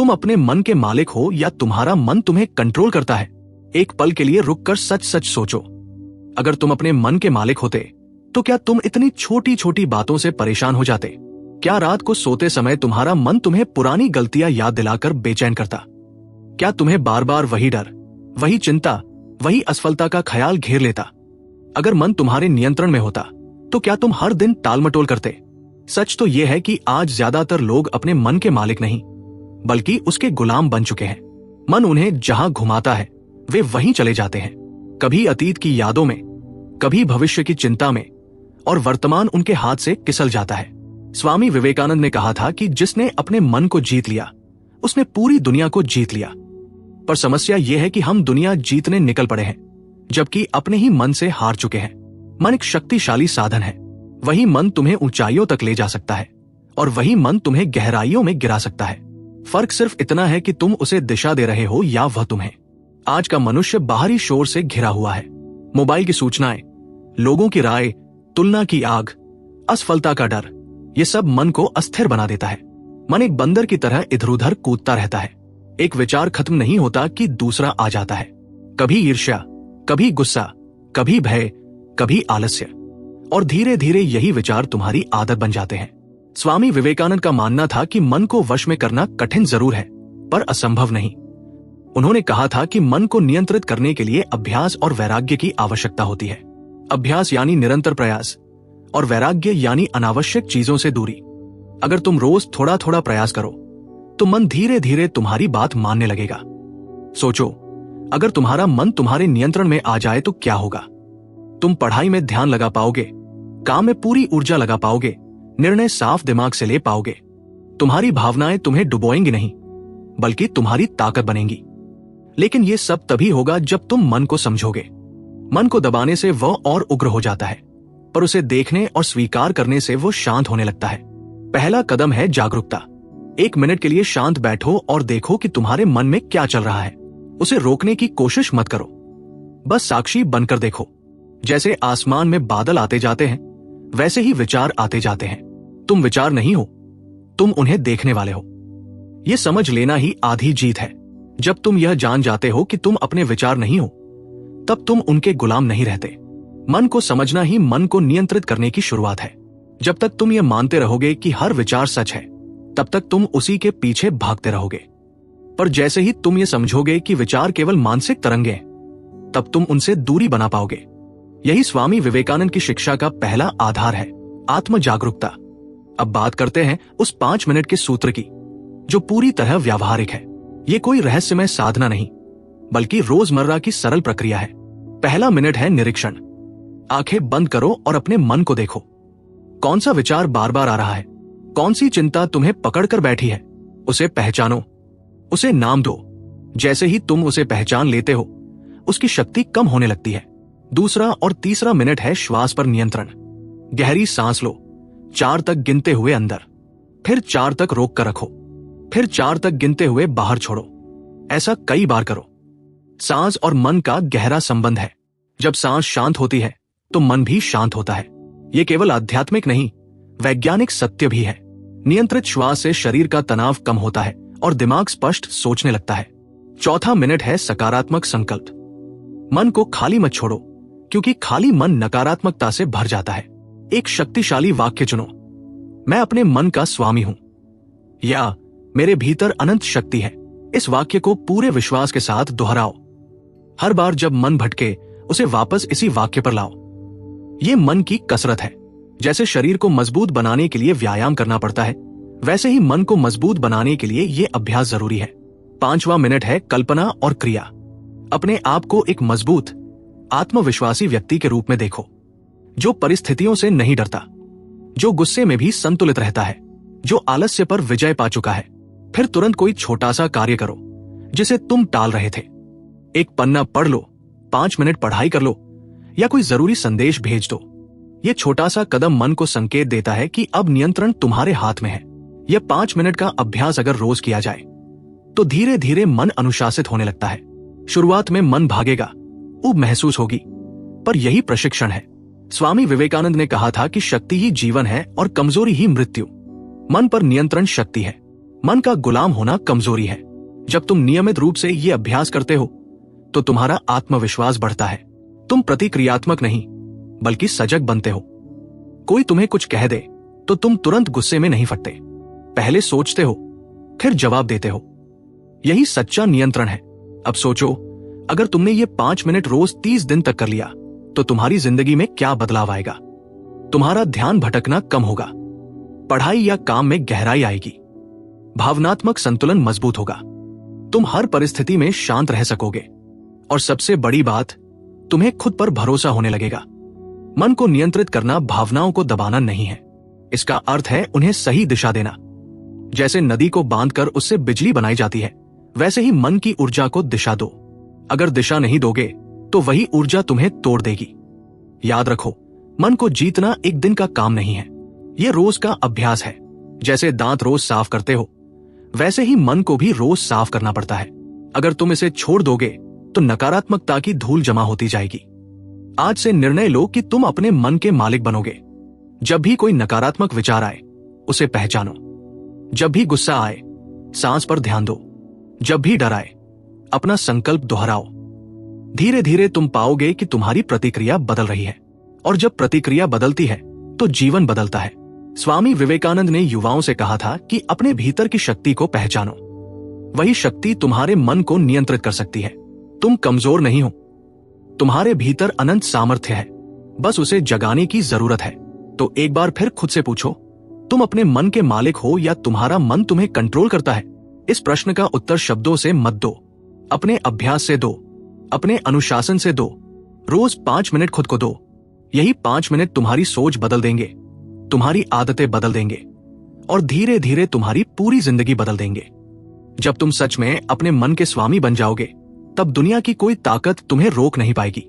तुम अपने मन के मालिक हो या तुम्हारा मन तुम्हें कंट्रोल करता है? एक पल के लिए रुककर सच सच सोचो। अगर तुम अपने मन के मालिक होते तो क्या तुम इतनी छोटी छोटी बातों से परेशान हो जाते? क्या रात को सोते समय तुम्हारा मन तुम्हें पुरानी गलतियां याद दिलाकर बेचैन करता? क्या तुम्हें बार बार वही डर, वही चिंता, वही असफलता का ख्याल घेर लेता? अगर मन तुम्हारे नियंत्रण में होता तो क्या तुम हर दिन टालमटोल करते? सच तो यह है कि आज ज्यादातर लोग अपने मन के मालिक नहीं बल्कि उसके गुलाम बन चुके हैं। मन उन्हें जहां घुमाता है वे वहीं चले जाते हैं, कभी अतीत की यादों में, कभी भविष्य की चिंता में, और वर्तमान उनके हाथ से फिसल जाता है। स्वामी विवेकानंद ने कहा था कि जिसने अपने मन को जीत लिया उसने पूरी दुनिया को जीत लिया। पर समस्या यह है कि हम दुनिया जीतने निकल पड़े हैं जबकि अपने ही मन से हार चुके हैं। मन एक शक्तिशाली साधन है। वही मन तुम्हें ऊंचाइयों तक ले जा सकता है और वही मन तुम्हें गहराइयों में गिरा सकता है। फर्क सिर्फ इतना है कि तुम उसे दिशा दे रहे हो या वह तुम्हें। आज का मनुष्य बाहरी शोर से घिरा हुआ है। मोबाइल की सूचनाएं, लोगों की राय, तुलना की आग, असफलता का डर, ये सब मन को अस्थिर बना देता है। मन एक बंदर की तरह इधर उधर कूदता रहता है। एक विचार खत्म नहीं होता कि दूसरा आ जाता है। कभी ईर्ष्या, कभी गुस्सा, कभी भय, कभी आलस्य, और धीरे धीरे यही विचार तुम्हारी आदत बन जाते हैं। स्वामी विवेकानंद का मानना था कि मन को वश में करना कठिन जरूर है पर असंभव नहीं। उन्होंने कहा था कि मन को नियंत्रित करने के लिए अभ्यास और वैराग्य की आवश्यकता होती है। अभ्यास यानी निरंतर प्रयास और वैराग्य यानी अनावश्यक चीजों से दूरी। अगर तुम रोज थोड़ा थोड़ा प्रयास करो तो मन धीरे धीरे तुम्हारी बात मानने लगेगा। सोचो, अगर तुम्हारा मन तुम्हारे नियंत्रण में आ जाए तो क्या होगा? तुम पढ़ाई में ध्यान लगा पाओगे, काम में पूरी ऊर्जा लगा पाओगे, निर्णय साफ दिमाग से ले पाओगे। तुम्हारी भावनाएं तुम्हें डुबोएंगी नहीं बल्कि तुम्हारी ताकत बनेंगी। लेकिन यह सब तभी होगा जब तुम मन को समझोगे। मन को दबाने से वह और उग्र हो जाता है, पर उसे देखने और स्वीकार करने से वो शांत होने लगता है। पहला कदम है जागरूकता। 1 मिनट के लिए शांत बैठो और देखो कि तुम्हारे मन में क्या चल रहा है। उसे रोकने की कोशिश मत करो, बस साक्षी बनकर देखो। जैसे आसमान में बादल आते जाते हैं वैसे ही विचार आते जाते हैं। तुम विचार नहीं हो, तुम उन्हें देखने वाले हो। यह समझ लेना ही आधी जीत है। जब तुम यह जान जाते हो कि तुम अपने विचार नहीं हो तब तुम उनके गुलाम नहीं रहते। मन को समझना ही मन को नियंत्रित करने की शुरुआत है। जब तक तुम यह मानते रहोगे कि हर विचार सच है तब तक तुम उसी के पीछे भागते रहोगे। पर जैसे ही तुम ये समझोगे कि विचार केवल मानसिक तरंगे हैं तब तुम उनसे दूरी बना पाओगे। यही स्वामी विवेकानंद की शिक्षा का पहला आधार है, आत्म जागरूकता। अब बात करते हैं उस 5 मिनट के सूत्र की जो पूरी तरह व्यावहारिक है। ये कोई रहस्यमय साधना नहीं बल्कि रोजमर्रा की सरल प्रक्रिया है। पहला मिनट है निरीक्षण। आंखें बंद करो और अपने मन को देखो। कौन सा विचार बार बार आ रहा है? कौन सी चिंता तुम्हें पकड़कर बैठी है? उसे पहचानो, उसे नाम दो। जैसे ही तुम उसे पहचान लेते हो उसकी शक्ति कम होने लगती है। दूसरा और तीसरा मिनट है श्वास पर नियंत्रण। गहरी सांस लो, 4 तक गिनते हुए अंदर, फिर 4 तक रोक कर रखो, फिर 4 तक गिनते हुए बाहर छोड़ो। ऐसा कई बार करो। सांस और मन का गहरा संबंध है। जब सांस शांत होती है तो मन भी शांत होता है। यह केवल आध्यात्मिक नहीं, वैज्ञानिक सत्य भी है। नियंत्रित श्वास से शरीर का तनाव कम होता है और दिमाग स्पष्ट सोचने लगता है। चौथा मिनट है सकारात्मक संकल्प। मन को खाली मत छोड़ो क्योंकि खाली मन नकारात्मकता से भर जाता है। एक शक्तिशाली वाक्य चुनो, मैं अपने मन का स्वामी हूं, या मेरे भीतर अनंत शक्ति है। इस वाक्य को पूरे विश्वास के साथ दोहराओ। हर बार जब मन भटके उसे वापस इसी वाक्य पर लाओ। यह मन की कसरत है। जैसे शरीर को मजबूत बनाने के लिए व्यायाम करना पड़ता है वैसे ही मन को मजबूत बनाने के लिए यह अभ्यास जरूरी है। 5वां मिनट है कल्पना और क्रिया। अपने आप को एक मजबूत, आत्मविश्वासी व्यक्ति के रूप में देखो जो परिस्थितियों से नहीं डरता, जो गुस्से में भी संतुलित रहता है, जो आलस्य पर विजय पा चुका है। फिर तुरंत कोई छोटा सा कार्य करो जिसे तुम टाल रहे थे। एक पन्ना पढ़ लो, 5 मिनट पढ़ाई कर लो या कोई जरूरी संदेश भेज दो। यह छोटा सा कदम मन को संकेत देता है कि अब नियंत्रण तुम्हारे हाथ में है। यह 5 मिनट का अभ्यास अगर रोज किया जाए तो धीरे धीरे मन अनुशासित होने लगता है। शुरुआत में मन भागेगा, ऊब महसूस होगी, पर यही प्रशिक्षण है। स्वामी विवेकानंद ने कहा था कि शक्ति ही जीवन है और कमजोरी ही मृत्यु। मन पर नियंत्रण शक्ति है, मन का गुलाम होना कमजोरी है। जब तुम नियमित रूप से ये अभ्यास करते हो तो तुम्हारा आत्मविश्वास बढ़ता है। तुम प्रतिक्रियात्मक नहीं बल्कि सजग बनते हो। कोई तुम्हें कुछ कह दे तो तुम तुरंत गुस्से में नहीं फटते, पहले सोचते हो फिर जवाब देते हो। यही सच्चा नियंत्रण है। अब सोचो, अगर तुमने ये 5 मिनट रोज 30 दिन तक कर लिया तो तुम्हारी जिंदगी में क्या बदलाव आएगा। तुम्हारा ध्यान भटकना कम होगा, पढ़ाई या काम में गहराई आएगी, भावनात्मक संतुलन मजबूत होगा, तुम हर परिस्थिति में शांत रह सकोगे और सबसे बड़ी बात, तुम्हें खुद पर भरोसा होने लगेगा। मन को नियंत्रित करना भावनाओं को दबाना नहीं है, इसका अर्थ है उन्हें सही दिशा देना। जैसे नदी को बांधकर उससे बिजली बनाई जाती है, वैसे ही मन की ऊर्जा को दिशा दो। अगर दिशा नहीं दोगे तो वही ऊर्जा तुम्हें तोड़ देगी। याद रखो, मन को जीतना एक दिन का काम नहीं है, यह रोज का अभ्यास है। जैसे दांत रोज साफ करते हो वैसे ही मन को भी रोज साफ करना पड़ता है। अगर तुम इसे छोड़ दोगे तो नकारात्मकता की धूल जमा होती जाएगी। आज से निर्णय लो कि तुम अपने मन के मालिक बनोगे। जब भी कोई नकारात्मक विचार आए उसे पहचानो, जब भी गुस्सा आए सांस पर ध्यान दो, जब भी डर आए अपना संकल्प दोहराओ। धीरे धीरे तुम पाओगे कि तुम्हारी प्रतिक्रिया बदल रही है, और जब प्रतिक्रिया बदलती है तो जीवन बदलता है। स्वामी विवेकानंद ने युवाओं से कहा था कि अपने भीतर की शक्ति को पहचानो, वही शक्ति तुम्हारे मन को नियंत्रित कर सकती है। तुम कमजोर नहीं हो, तुम्हारे भीतर अनंत सामर्थ्य है, बस उसे जगाने की जरूरत है। तो एक बार फिर खुद से पूछो, तुम अपने मन के मालिक हो या तुम्हारा मन तुम्हें कंट्रोल करता है? इस प्रश्न का उत्तर शब्दों से मत दो, अपने अभ्यास से दो, अपने अनुशासन से दो। रोज 5 मिनट खुद को दो। यही 5 मिनट तुम्हारी सोच बदल देंगे, तुम्हारी आदतें बदल देंगे और धीरे धीरे तुम्हारी पूरी जिंदगी बदल देंगे। जब तुम सच में अपने मन के स्वामी बन जाओगे तब दुनिया की कोई ताकत तुम्हें रोक नहीं पाएगी।